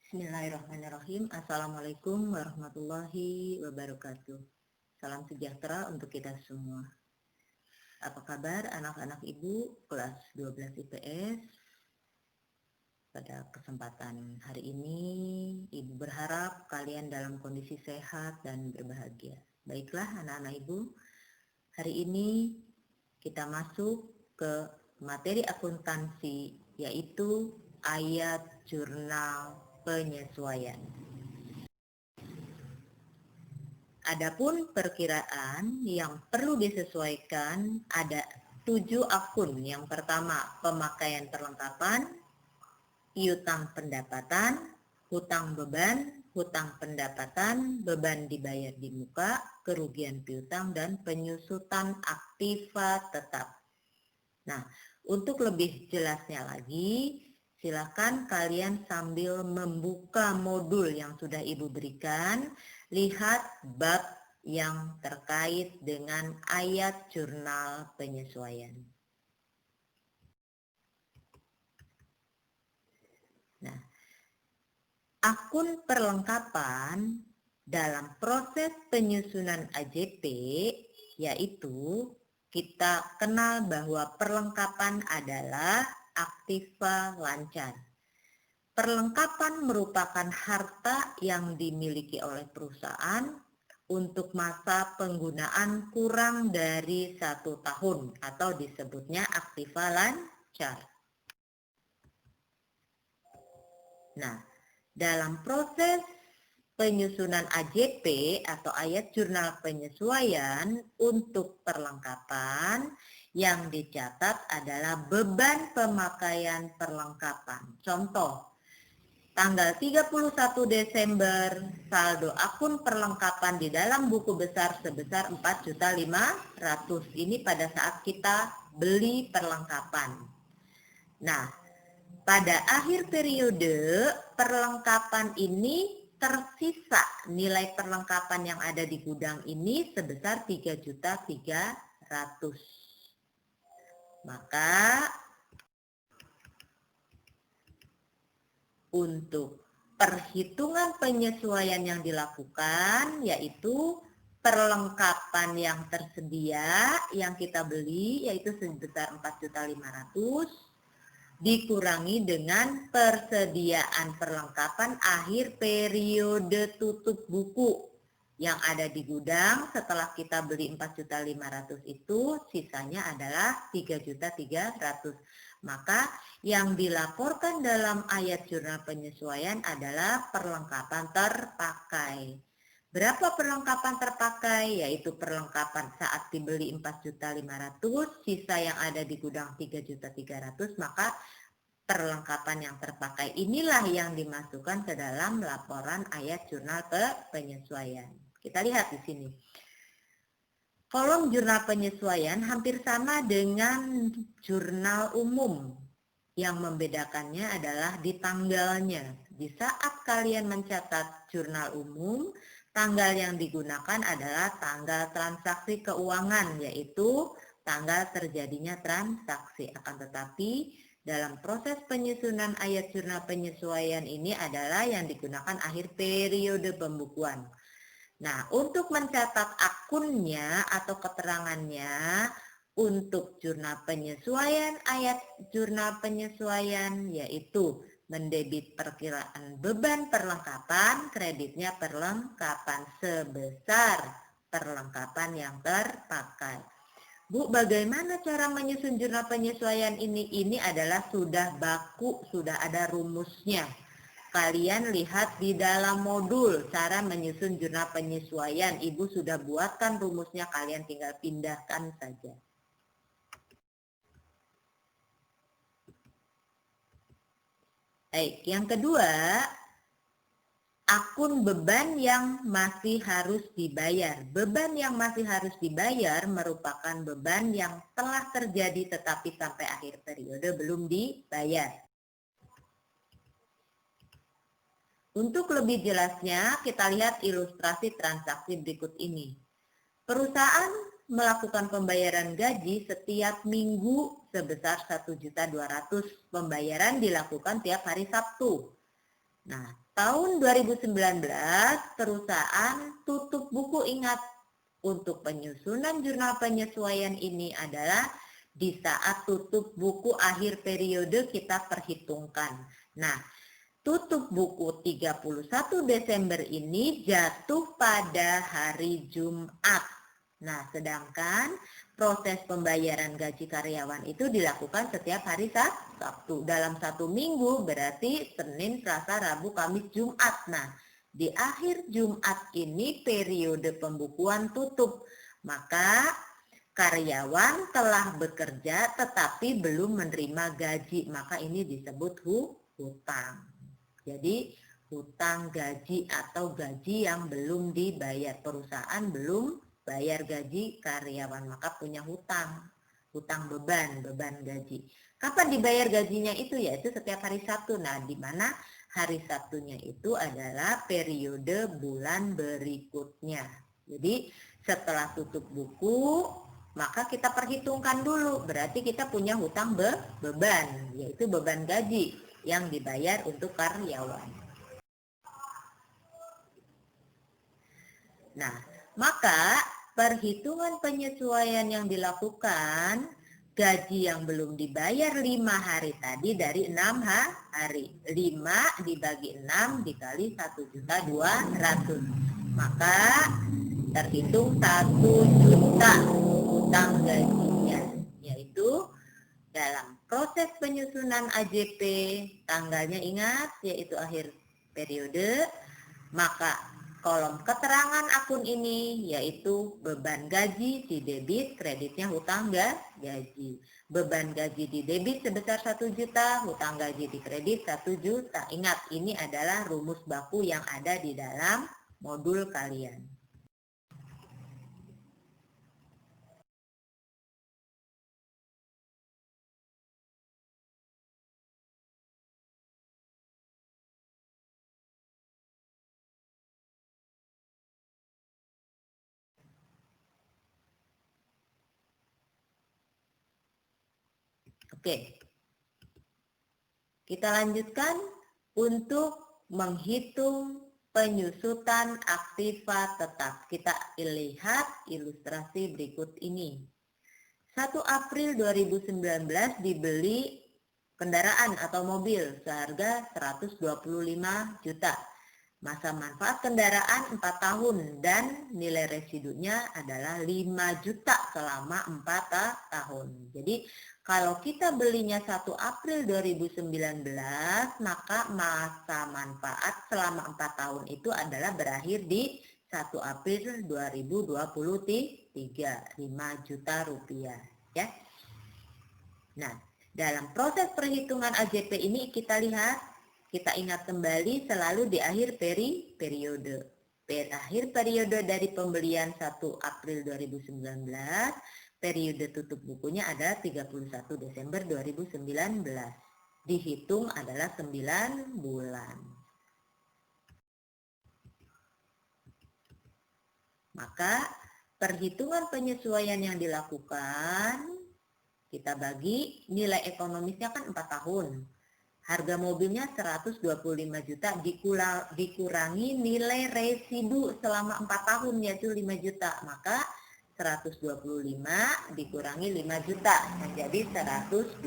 Bismillahirrahmanirrahim. Assalamualaikum warahmatullahi wabarakatuh. Salam sejahtera untuk kita semua. Apa kabar anak-anak ibu kelas 12 IPS? Pada kesempatan hari ini, ibu berharap kalian dalam kondisi sehat dan berbahagia. Baiklah anak-anak ibu, hari ini kita masuk ke materi akuntansi, yaitu ayat jurnal penyesuaian. Adapun perkiraan yang perlu disesuaikan ada 7 akun. Yang pertama, pemakaian perlengkapan, piutang pendapatan, hutang beban, hutang pendapatan, beban dibayar di muka, kerugian piutang, dan penyusutan aktiva tetap. Nah, untuk lebih jelasnya lagi, silakan kalian sambil membuka modul yang sudah ibu berikan, lihat bab yang terkait dengan ayat jurnal penyesuaian. Nah, akun perlengkapan dalam proses penyusunan AJP yaitu kita kenal bahwa perlengkapan adalah aktiva lancar. Perlengkapan merupakan harta yang dimiliki oleh perusahaan untuk masa penggunaan kurang dari 1 tahun atau disebutnya aktiva lancar. Nah, dalam proses penyusunan AJP atau ayat jurnal penyesuaian untuk perlengkapan yang dicatat adalah beban pemakaian perlengkapan. Contoh, tanggal 31 Desember saldo akun perlengkapan di dalam buku besar sebesar 4.500.000. Ini pada saat kita beli perlengkapan. Nah, pada akhir periode perlengkapan ini tersisa nilai perlengkapan yang ada di gudang ini sebesar 3.300.000. Maka untuk perhitungan penyesuaian yang dilakukan yaitu perlengkapan yang tersedia yang kita beli yaitu sebesar 4.500.000 dikurangi dengan persediaan perlengkapan akhir periode tutup buku yang ada di gudang. Setelah kita beli 4.500.000 itu sisanya adalah 3.300.000. Maka yang dilaporkan dalam ayat jurnal penyesuaian adalah perlengkapan terpakai. Berapa perlengkapan terpakai? Yaitu perlengkapan saat dibeli 4.500.000, sisa yang ada di gudang 3.300.000, maka perlengkapan yang terpakai inilah yang dimasukkan ke dalam laporan ayat jurnal penyesuaian. Kita lihat di sini. Kolom jurnal penyesuaian hampir sama dengan jurnal umum. Yang membedakannya adalah di tanggalnya. Di saat kalian mencatat jurnal umum, tanggal yang digunakan adalah tanggal transaksi keuangan, yaitu tanggal terjadinya transaksi. Akan tetapi dalam proses penyusunan ayat jurnal penyesuaian ini adalah yang digunakan akhir periode pembukuan. Nah, untuk mencatat akunnya atau keterangannya untuk jurnal penyesuaian, ayat jurnal penyesuaian yaitu mendebit perkiraan beban perlengkapan, kreditnya perlengkapan sebesar perlengkapan yang terpakai. Bu, bagaimana cara menyusun jurnal penyesuaian ini? Ini adalah sudah baku, sudah ada rumusnya. Kalian lihat di dalam modul cara menyusun jurnal penyesuaian. Ibu sudah buatkan rumusnya, kalian tinggal pindahkan saja. Baik, yang kedua, akun beban yang masih harus dibayar. Beban yang masih harus dibayar merupakan beban yang telah terjadi tetapi sampai akhir periode belum dibayar. Untuk lebih jelasnya, kita lihat ilustrasi transaksi berikut ini. Perusahaan melakukan pembayaran gaji setiap minggu sebesar 1.200.000. Pembayaran dilakukan tiap hari Sabtu. Nah, tahun 2019 perusahaan tutup buku. Ingat, untuk penyusunan jurnal penyesuaian ini adalah di saat tutup buku akhir periode kita perhitungkan. Nah, tutup buku 31 Desember ini jatuh pada hari Jumat. Nah, sedangkan proses pembayaran gaji karyawan itu dilakukan setiap hari Sabtu. Dalam satu minggu berarti Senin, Selasa, Rabu, Kamis, Jumat. Nah, di akhir Jumat ini periode pembukuan tutup. Maka karyawan telah bekerja tetapi belum menerima gaji. Maka ini disebut hutang. Jadi hutang gaji atau gaji yang belum dibayar. Perusahaan belum bayar gaji karyawan, maka punya hutang beban gaji. Kapan dibayar gajinya itu? Yaitu setiap hari Sabtu. Nah, di mana hari Sabtunya itu adalah periode bulan berikutnya. Jadi setelah tutup buku, maka kita perhitungkan dulu. Berarti kita punya hutang beban, yaitu beban gaji yang dibayar untuk karyawan. Nah, maka perhitungan penyesuaian yang dilakukan, gaji yang belum dibayar 5 hari tadi dari 6 hari. 5 dibagi 6 dikali 1.200.000. Maka terhitung 1 juta hutang gajinya. Yaitu dalam proses penyusunan AJP, tanggalnya ingat yaitu akhir periode, maka kolom keterangan akun ini yaitu beban gaji di debit, kreditnya hutang gaji. Beban gaji di debit sebesar 1 juta, hutang gaji di kredit 1 juta. Ingat, ini adalah rumus baku yang ada di dalam modul kalian. Oke, kita lanjutkan untuk menghitung penyusutan aktiva tetap. Kita lihat ilustrasi berikut ini. 1 April 2019 dibeli kendaraan atau mobil seharga 125 juta. Masa manfaat kendaraan 4 tahun dan nilai residunya adalah 5 juta selama 4 tahun. Jadi kalau kita belinya 1 April 2019, maka masa manfaat selama 4 tahun itu adalah berakhir di 1 April 2023, 5 juta rupiah. Ya. Nah, dalam proses perhitungan AJP ini kita lihat, kita ingat kembali selalu di akhir periode. Akhir periode dari pembelian 1 April 2019, periode tutup bukunya adalah 31 Desember 2019. Dihitung adalah 9 bulan. Maka perhitungan penyesuaian yang dilakukan, kita bagi nilai ekonomisnya kan 4 tahun. Harga mobilnya 125 juta dikurangi nilai residu selama 4 tahun yaitu 5 juta. Maka 125 dikurangi 5 juta menjadi 120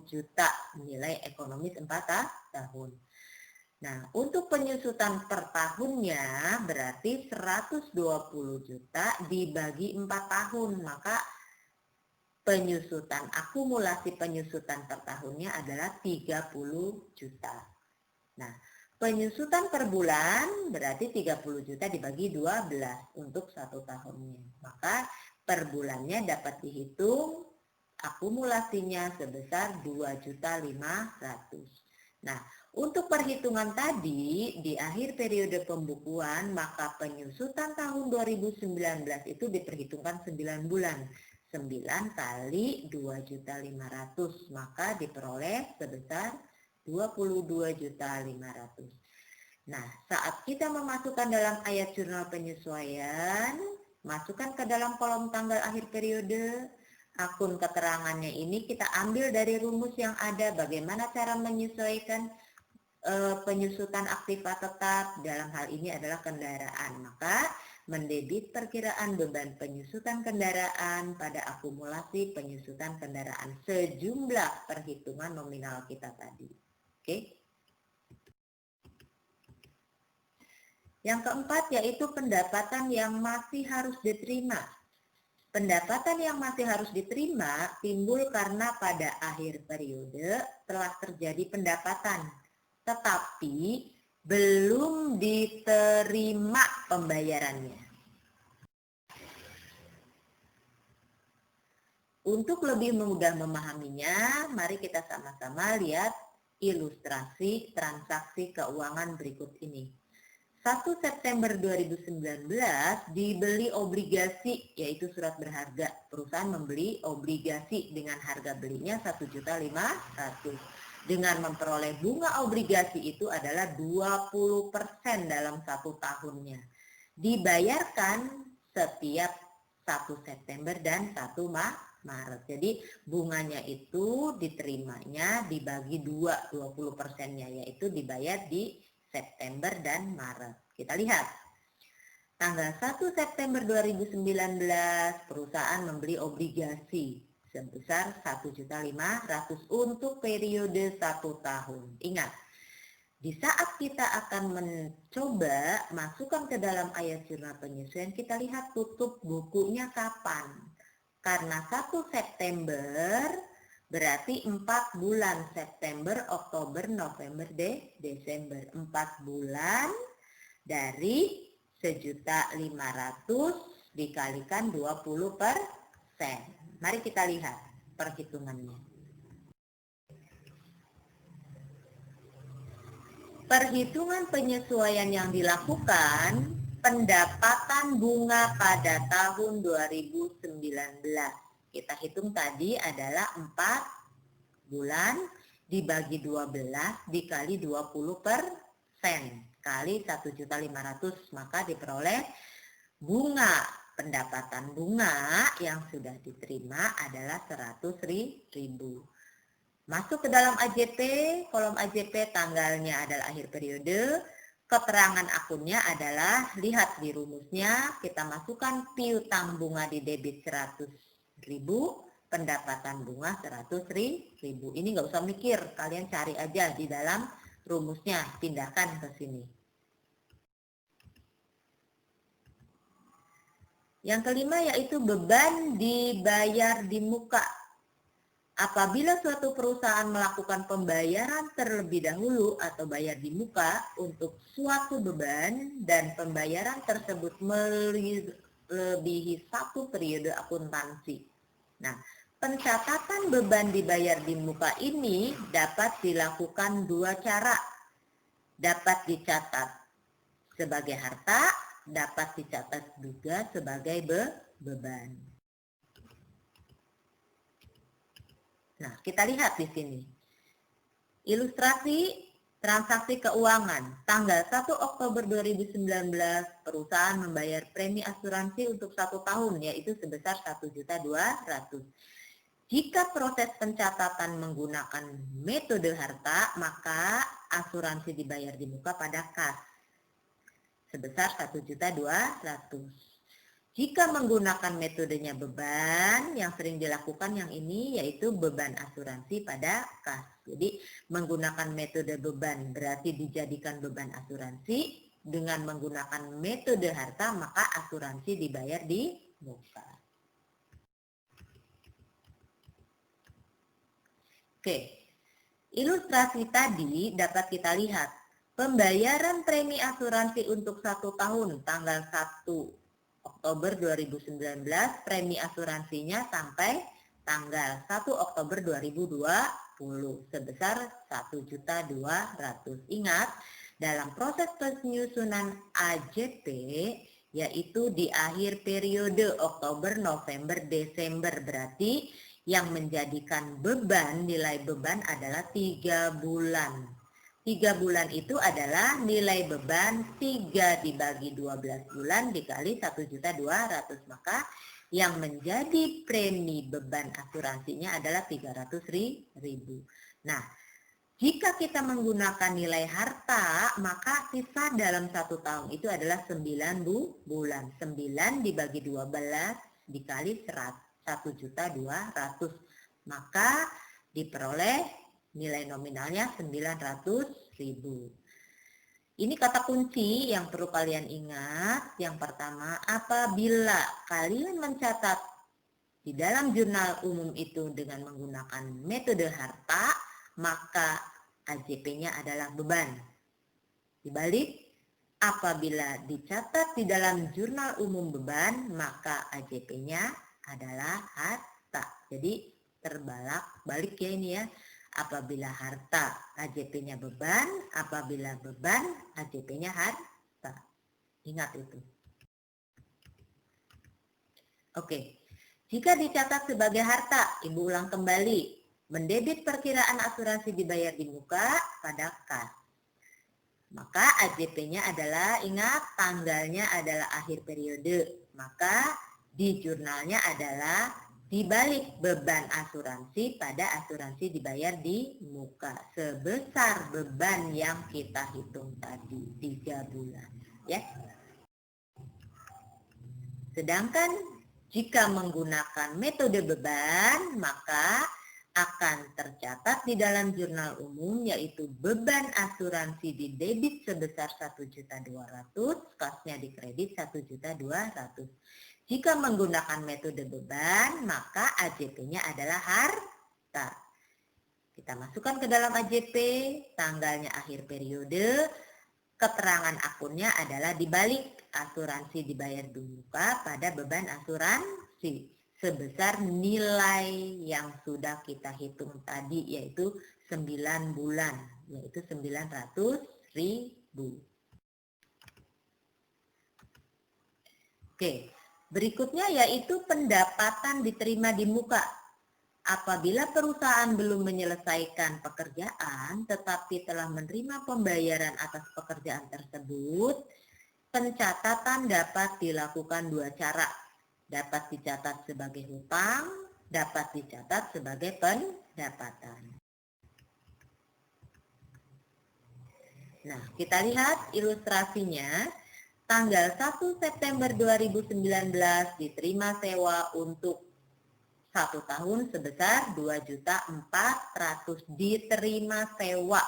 juta nilai ekonomis 4 tahun. Nah, untuk penyusutan per tahunnya berarti 120 juta dibagi 4 tahun. Maka penyusutan, akumulasi penyusutan per tahunnya adalah 30 juta. Nah, penyusutan per bulan berarti 30 juta dibagi 12 untuk 1 tahunnya. Maka per bulannya dapat dihitung akumulasinya sebesar 2.500.000. Nah, untuk perhitungan tadi di akhir periode pembukuan, maka penyusutan tahun 2019 itu diperhitungkan 9 bulan. 9 kali 2.500.000, maka diperoleh sebesar 22.500.000. Nah, saat kita memasukkan dalam ayat jurnal penyesuaian, masukkan ke dalam kolom tanggal akhir periode, akun keterangannya ini kita ambil dari rumus yang ada. Bagaimana cara menyesuaikan? penyusutan aktiva tetap, dalam hal ini adalah kendaraan. Maka mendebit perkiraan beban penyusutan kendaraan pada akumulasi penyusutan kendaraan sejumlah perhitungan nominal kita tadi. Oke. Yang keempat yaitu pendapatan yang masih harus diterima. Pendapatan yang masih harus diterima timbul karena pada akhir periode telah terjadi pendapatan, tetapi belum diterima pembayarannya. Untuk lebih mudah memahaminya, mari kita sama-sama lihat ilustrasi transaksi keuangan berikut ini. 1 September 2019 dibeli obligasi, yaitu surat berharga. Perusahaan membeli obligasi dengan harga belinya 1.500.000. Dengan memperoleh bunga obligasi itu adalah 20% dalam 1 tahunnya. Dibayarkan setiap 1 September dan 1 Maret. Jadi bunganya itu diterimanya dibagi 20%-nya, yaitu dibayar di September dan Maret. Kita lihat. Tanggal 1 September 2019 perusahaan membeli obligasi sebesar 1.500.000 untuk periode 1 tahun. Ingat, di saat kita akan mencoba masukkan ke dalam ayat jurnal penyesuaian, kita lihat tutup bukunya kapan. Karena 1 September berarti 4 bulan, September, Oktober, November, Desember. 4 bulan dari 1.500.000 dikalikan 20%. Mari kita lihat perhitungannya. Perhitungan penyesuaian yang dilakukan pendapatan bunga pada tahun 2019. Kita hitung tadi adalah 4 bulan dibagi 12 dikali 20% kali 1.500.000, maka diperoleh bunga. Pendapatan bunga yang sudah diterima adalah 100.000. Masuk ke dalam AJP, kolom AJP tanggalnya adalah akhir periode, keterangan akunnya adalah, lihat di rumusnya, kita masukkan piutang bunga di debit 100.000, pendapatan bunga 100.000. Ini nggak usah mikir, kalian cari aja di dalam rumusnya, pindahkan ke sini. Yang kelima yaitu beban dibayar di muka. Apabila suatu perusahaan melakukan pembayaran terlebih dahulu atau bayar di muka untuk suatu beban dan pembayaran tersebut melebihi 1 periode akuntansi. Nah, pencatatan beban dibayar di muka ini dapat dilakukan 2 cara. Dapat dicatat sebagai harta, dapat dicatat juga sebagai beban. Nah, kita lihat di sini. Ilustrasi transaksi keuangan. Tanggal 1 Oktober 2019, perusahaan membayar premi asuransi untuk 1 tahun, yaitu sebesar 1.200.000. Jika proses pencatatan menggunakan metode harta, maka asuransi dibayar di muka pada kas sebesar 1.200.000. Jika menggunakan metodenya beban, yang sering dilakukan yang ini yaitu beban asuransi pada kas. Jadi menggunakan metode beban berarti dijadikan beban asuransi. Dengan menggunakan metode harta maka asuransi dibayar di muka. Oke, ilustrasi tadi dapat kita lihat. Pembayaran premi asuransi untuk 1 tahun tanggal 1 Oktober 2019, premi asuransinya sampai tanggal 1 Oktober 2020 sebesar 1.200.000. Ingat, dalam proses penyusunan AJP yaitu di akhir periode Oktober, November, Desember, berarti yang menjadikan beban, nilai beban adalah 3 bulan. 3 bulan itu adalah nilai beban 3 dibagi 12 bulan dikali 1.200.000. Maka yang menjadi premi beban asuransinya adalah 300.000. Nah, Jika kita menggunakan nilai harta, maka sisa dalam 1 tahun itu adalah 9 bulan. 9 dibagi 12 dikali 1.200.000. Maka diperoleh nilai nominalnya 900.000. Ini kata kunci yang perlu kalian ingat. Yang pertama, apabila kalian mencatat di dalam jurnal umum itu dengan menggunakan metode harta, maka AJP-nya adalah beban. Dibalik, apabila dicatat di dalam jurnal umum beban, maka AJP-nya adalah harta. Jadi terbalik ya ini ya. Apabila harta, AJP-nya beban. Apabila beban, AJP-nya harta. Ingat itu. Oke. Jika dicatat sebagai harta, Ibu ulang kembali. Mendebit perkiraan asuransi dibayar di muka pada kas. Maka AJP-nya adalah, ingat tanggalnya adalah akhir periode. Maka di jurnalnya adalah dibalik beban asuransi pada asuransi dibayar di muka. Sebesar beban yang kita hitung tadi, 3 bulan. Ya. Sedangkan jika menggunakan metode beban, maka akan tercatat di dalam jurnal umum yaitu beban asuransi di debit sebesar 1.200.000, kasnya di kredit 1.200.000. Jika menggunakan metode beban, maka AJP-nya adalah harta. Kita masukkan ke dalam AJP, tanggalnya akhir periode, keterangan akunnya adalah dibalik asuransi dibayar di muka pada beban asuransi sebesar nilai yang sudah kita hitung tadi yaitu 9 bulan, yaitu 900.000. Oke, berikutnya yaitu pendapatan diterima di muka. Apabila perusahaan belum menyelesaikan pekerjaan tetapi telah menerima pembayaran atas pekerjaan tersebut, pencatatan dapat dilakukan 2 cara. Dapat dicatat sebagai hutang, dapat dicatat sebagai pendapatan. Nah, kita lihat ilustrasinya. Tanggal 1 September 2019 diterima sewa untuk 1 tahun sebesar 2.400.000 diterima sewa.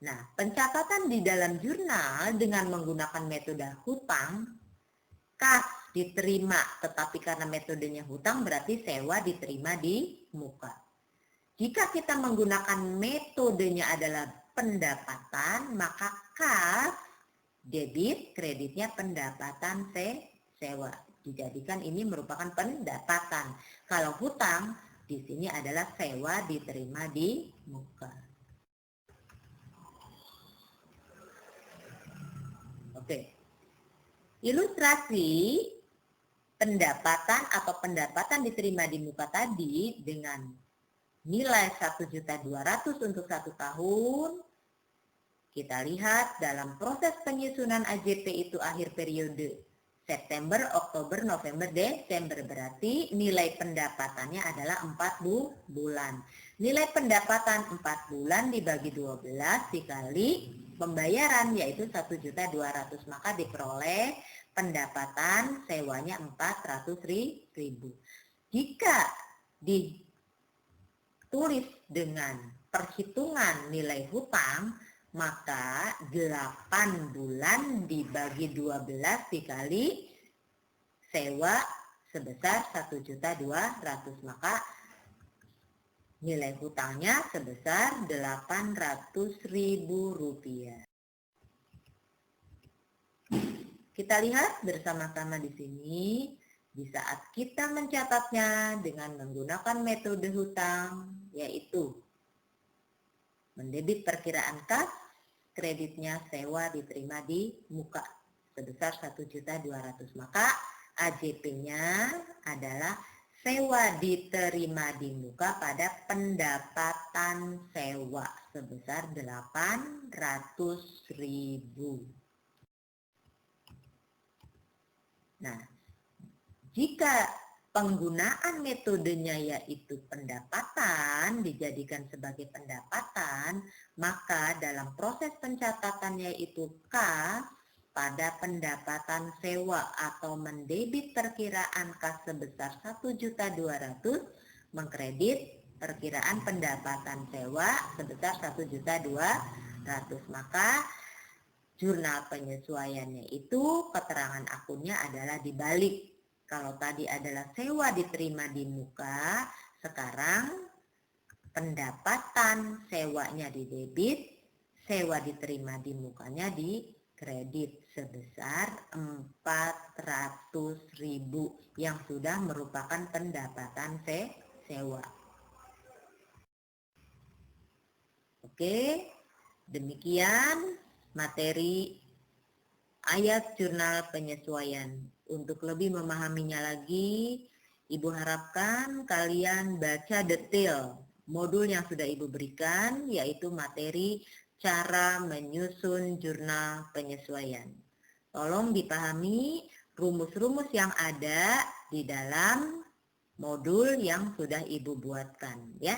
Nah, pencatatan di dalam jurnal dengan menggunakan metode hutang, kas diterima, tetapi karena metodenya hutang berarti sewa diterima di muka. Jika kita menggunakan metodenya adalah pendapatan, maka kas debit, kreditnya pendapatan sewa. Dijadikan ini merupakan pendapatan. Kalau hutang di sini adalah sewa diterima di muka. Oke. Ilustrasi pendapatan atau pendapatan diterima di muka tadi dengan nilai 1.200.000 untuk 1 tahun. Kita lihat dalam proses penyusunan AJP itu akhir periode September, Oktober, November, Desember, berarti nilai pendapatannya adalah 4 bulan. Nilai pendapatan 4 bulan dibagi 12 dikali pembayaran yaitu 1.200.000, maka diperoleh pendapatan sewanya 400.000. Jika ditulis dengan perhitungan nilai hutang, maka 8 bulan dibagi 12 dikali sewa sebesar 1.200.000, maka nilai hutangnya sebesar Rp800.000. Kita lihat bersama-sama di sini, di saat kita mencatatnya dengan menggunakan metode hutang, yaitu mendebit perkiraan kas, kreditnya sewa diterima di muka sebesar 1.200.000, maka AJP-nya adalah sewa diterima di muka pada pendapatan sewa sebesar 800.000. Nah, jika penggunaan metodenya yaitu pendapatan, dijadikan sebagai pendapatan, maka dalam proses pencatatannya yaitu K pada pendapatan sewa atau mendebit perkiraan kas sebesar 1.200.000 mengkredit perkiraan pendapatan sewa sebesar 1.200.000. Maka jurnal penyesuaiannya itu keterangan akunnya adalah dibalik. Kalau tadi adalah sewa diterima di muka, sekarang pendapatan sewanya di debit, sewa diterima di mukanya di kredit sebesar 400.000 yang sudah merupakan pendapatan sewa. Oke, demikian materi ayat jurnal penyesuaian. Untuk lebih memahaminya lagi, Ibu harapkan kalian baca detail modul yang sudah Ibu berikan, yaitu materi cara menyusun jurnal penyesuaian. Tolong dipahami rumus-rumus yang ada di dalam modul yang sudah Ibu buatkan, ya.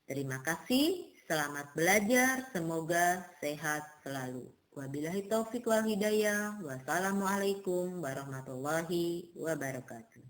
Terima kasih, selamat belajar, semoga sehat selalu. Wabillahi taufik wal hidayah. Wassalamualaikum warahmatullahi wabarakatuh.